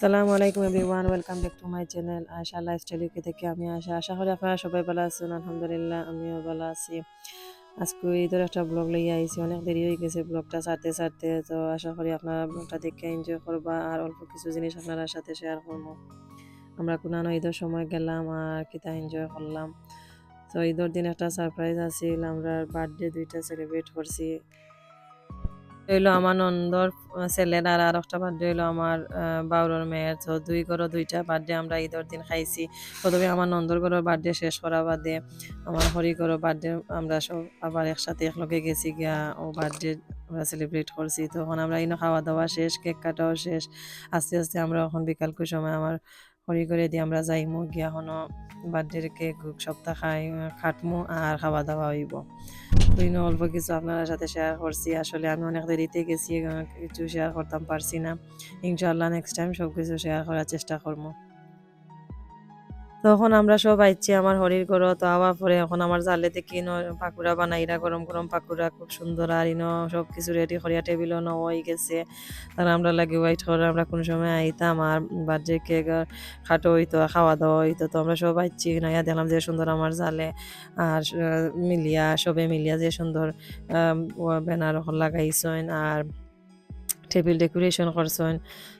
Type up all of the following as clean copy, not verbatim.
আসসালামু আলাইকুম everyone, welcome back to my channel Asha lifestyle UK থেকে। আমি আশা করি আপনারা সবাই ভালো আছেন। আলহামদুলিল্লাহ আমিও ভালো আছি। আজকে ঈদের একটা ব্লগ লইয়া আইছি, অনেক দেরি হয়ে গেছে ব্লগটা ছাড়তে ছাড়তে। তো আশা করি আপনারা ব্লগটা দেখে এনজয় করবা আর অল্প কিছু জিনিস আপনার সাথে শেয়ার করবো। আমরা কোনানো ঈদের সময় গেলাম আর কিতা এনজয় করলাম। তো ঈদের দিন একটা সারপ্রাইজ আছিল, আমরা বার্থডে দুইটা সেলিব্রেট করছি। হইলো আমার নন্দর ছেলের আর একটা বার্থডে হইলো আমার বাউরর মেয়ের। তো দুই ঘরও দুইটা বার্থডে আমরা ঈদের দিন খাইছি। প্রথমে আমার নন্দর ঘরের বার্থডে শেষ করা বাদে আমার হরি ঘরের বার্থডে আমরা সব আবার একসাথে একলগে গেছি গিয়া ও বার্থডে আমরা সেলিব্রেট করছি। তখন আমরা ইনো খাওয়া দাওয়া শেষ, কেক কাটাও শেষ। আস্তে আস্তে আমরা এখন বিকালকুর সময় আমার হরি করে দিয়ে আমরা যাইমু গিয়া এখনো বার্থডের কেক সপ্তাহ খাটমু আর খাওয়া দাওয়া হইব। অল্প কিছু আপনার সাথে শেয়ার করছি। আসলে আমি অনেক দেরিতে গেছি, কিছু শেয়ার করতাম পারছি না। ইনশাআল্লাহ নেক্সট টাইম সব কিছু শেয়ার করার চেষ্টা করবো। তখন আমরা সব আইছি আমার হরির ঘর। তো আওয়ার পরে এখন আমার জালে থেকে পাকুড়া বানাইরা, গরম গরম পাকুড়া খুব সুন্দর। আর সব কিছু রেডি করিয়া টেবিলও নেওয়া হয়ে গেছে। তারা আমরা লাগে ওয়াইট করে আমরা কোন সময় আইতাম আর বার্থডে কেক খাটো হইতো, খাওয়া দাওয়া হইতো। তো আমরা সব আইছি নাইয়া দেখলাম যে সুন্দর আমার জালে আর মিলিয়া সবে মিলিয়া যে সুন্দর ব্যানার লাগাইছেন আর টেবিল ডেকোরেশন করছেন।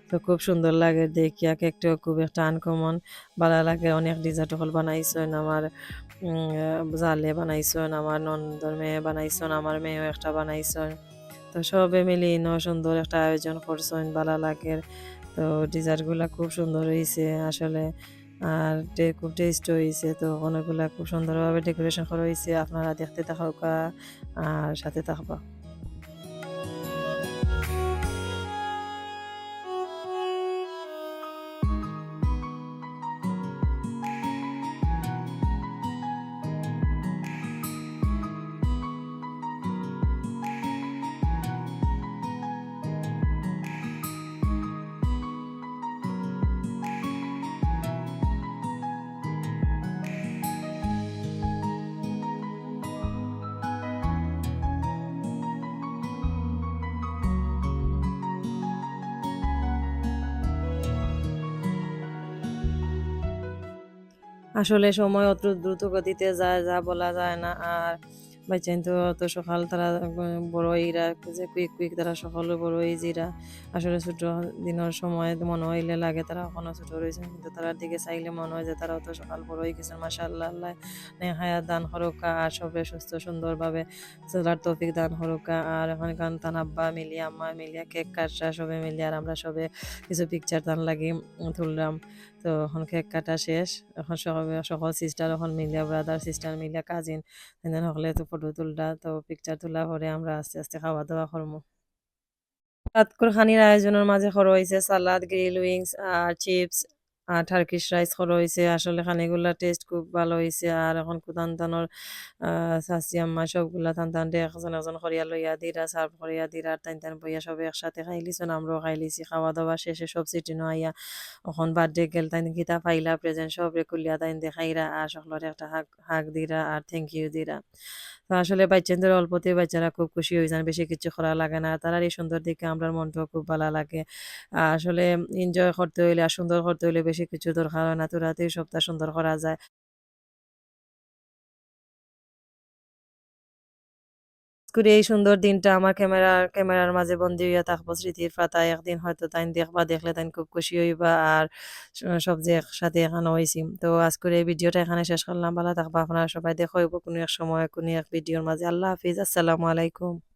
তো খুব সুন্দর লাগে দেখিয়া। কেকটাও খুব একটা আনকমন ভালো লাগে। অনেক ডিজার্ট হল বানাইছেন আমার জালে বানাইছেন, আমার নন্দর মেয়ে বানাইছেন, আমার মেয়েও একটা বানাইছেন। তো সবে মিলি সুন্দর একটা আয়োজন করছেন, ভালো লাগে। তো ডিজার্টগুলা খুব সুন্দর হয়েছে আসলে। আর খুব টেস্ট হয়েছে। তো অনেকগুলা খুব সুন্দরভাবে ডেকোরেশন করা হয়েছে। আপনারা দেখতে থাকা আর সাথে থাকবা। আসলে সময় অত দ্রুত গতিতে যায়, যা বলা যায় না। আর বাচ্চাইন তো অত সকাল তারা বড় ইরা যে কুইক কুইক তারা সকালে বড় জিরা আসলে ছোট দিনের সময় মনে হইলে লাগে তারা এখনো ছোট রয়েছেন, কিন্তু তারার দিকে চাইলে মনে হয় যে তারা অত সকাল বড় হয়ে গেছেন। মাশাআল্লাহ, আল্লাহ হায়াত দান হরকা আর সবে সুস্থ সুন্দরভাবে চলার তৌফিক দান হরকা। আর এখন গান টান আব্বা মিলিয়া আম্মা মিলিয়া কেক কাটরা সবে মিলিয়ে আর আমরা সবে কিছু পিকচার টান লাগি তুললাম। তো এখন কেক কাটা শেষ। এখন সকল সিস্টার এখন মিলিয়া, ব্রাদার সিস্টার মিলিয়া, কাজিন সকলে তো ফটো তুললা। তো পিকচার তোলা পরে আমরা আস্তে আস্তে খাওয়া দাওয়া করবো। রাতকুর খানির আয়োজনের মাঝে করা হয়েছে সালাদ, গ্রিল উইংস আর চিপস আর টার্কিশ রাইস করা হয়েছে। আসলে খানিগুলা টেস্ট খুব ভালো হয়েছে। আর এখন কুদান তানোর চাচি আম্মা সবগুলা টান টান দিয়ে একজন একজন করিয়া লইয়া দিরা, সার্ভ করিয়া দিরা, আর টান টান বইয়া সবে একসাথে খাই লিছুন। আমরাও খাই লিছি। খাওয়া দাওয়া শেষে সব সিটিনো আইয়া এখন বার্থডে গেল তাই কিতা পাইলা প্রেজেন্ট সব রেকুলিয়া তাই দেখাইরা আর সকলের একটা হাগ হাগ দিরা আর থ্যাংক ইউ দিরা। তো আসলে বাচ্চাদের অল্পতে বাচ্চারা খুব খুশি হয়ে যান, বেশি কিছু করা লাগে না। তারার এই সুন্দর দেখে আমরা মনটাও খুব ভালো লাগে। আসলে এনজয় করতে হইলে আর সুন্দর করতে হইলে বেশি কিছু দরকার হয় না, তো রাতেই সবটা সুন্দর করা যায়। করে এই সুন্দর দিনটা আমার ক্যামেরার মাঝে বন্দি হইয়া থাকবো স্মৃতির পাতায়। একদিন হয়তো তাই দেখবা, দেখলে তাই খুব খুশি হইবা। আর সব যে একসাথে এখানে হয়েছি। তো আজকের এই ভিডিওটা এখানে শেষ করলাম। ভালো থাকবা আপনারা সবাই। দেখা হইব কোনো এক সময় কোনো এক ভিডিওর মাঝে। আল্লাহ হাফিজ, আসসালামু আলাইকুম।